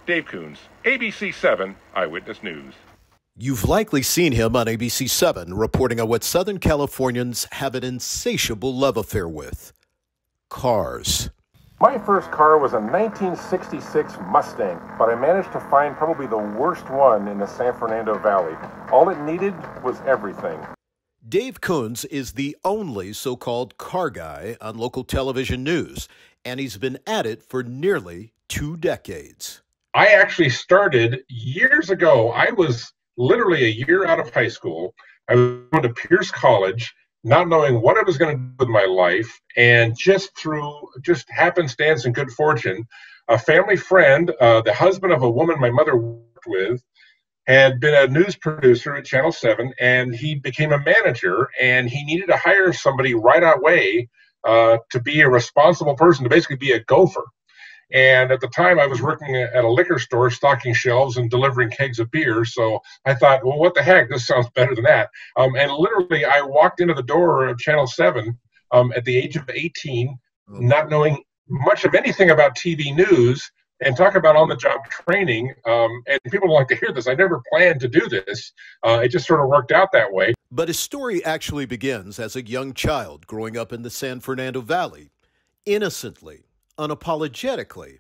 Dave Kunz, ABC7 Eyewitness News. You've likely seen him on ABC7 reporting on what Southern Californians have an insatiable love affair with: cars. My first car was a 1966 Mustang, but I managed to find probably the worst one in the San Fernando Valley. All it needed was everything. Dave Kunz is the only so-called car guy on local television news, and he's been at it for nearly 2 decades. I actually started years ago. I was literally a year out of high school. I was going to Pierce College, not knowing what I was going to do with my life, and just through happenstance and good fortune, a family friend, the husband of a woman my mother worked with, had been a news producer at Channel 7, and he became a manager, and he needed to hire somebody right away to be a responsible person, to basically be a gopher. And at the time, I was working at a liquor store, stocking shelves and delivering kegs of beer. So I thought, well, what the heck? This sounds better than that. And literally, I walked into the door of Channel 7 at the age of 18, not knowing much of anything about TV news, and talk about on-the-job training. And people don't like to hear this. I never planned to do this. It just sort of worked out that way. But his story actually begins as a young child growing up in the San Fernando Valley, innocently, unapologetically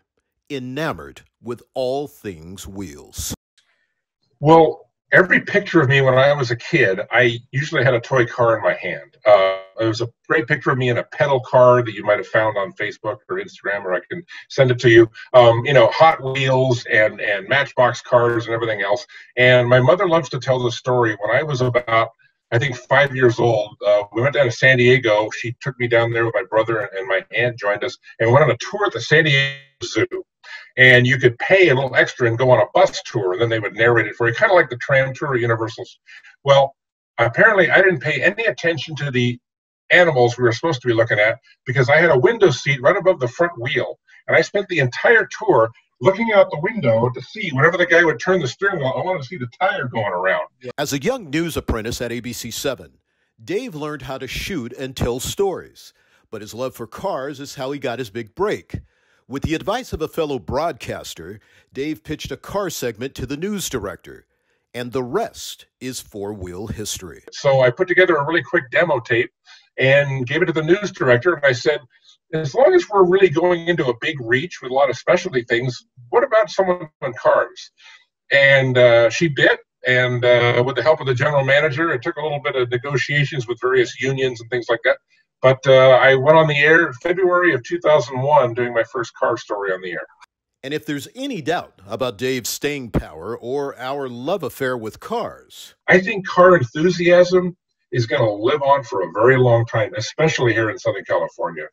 enamored with all things wheels. Well, every picture of me when I was a kid, I usually had a toy car in my hand. There was a great picture of me in a pedal car that you might have found on Facebook or Instagram, or I can send it to you. Hot Wheels and Matchbox cars and everything else. And my mother loves to tell the story. When I was about, I think, 5 years old, we went down to San Diego. She took me down there with my brother, and my aunt joined us, and we went on a tour at the San Diego Zoo. And you could pay a little extra and go on a bus tour, and then they would narrate it for you, kind of like the tram tour at Universal's. Well, apparently I didn't pay any attention to the animals we were supposed to be looking at, because I had a window seat right above the front wheel. And I spent the entire tour looking out the window to see, whenever the guy would turn the steering wheel, I wanted to see the tire going around. As a young news apprentice at ABC7, Dave learned how to shoot and tell stories. But his love for cars is how he got his big break. With the advice of a fellow broadcaster, Dave pitched a car segment to the news director, and the rest is four-wheel history. So I put together a really quick demo tape and gave it to the news director, and I said, as long as we're really going into a big reach with a lot of specialty things, what about someone on cars? And she did, and with the help of the general manager, it took a little bit of negotiations with various unions and things like that. But I went on the air February of 2001 doing my first car story on the air. And if there's any doubt about Dave's staying power or our love affair with cars, I think car enthusiasm is going to live on for a very long time, especially here in Southern California.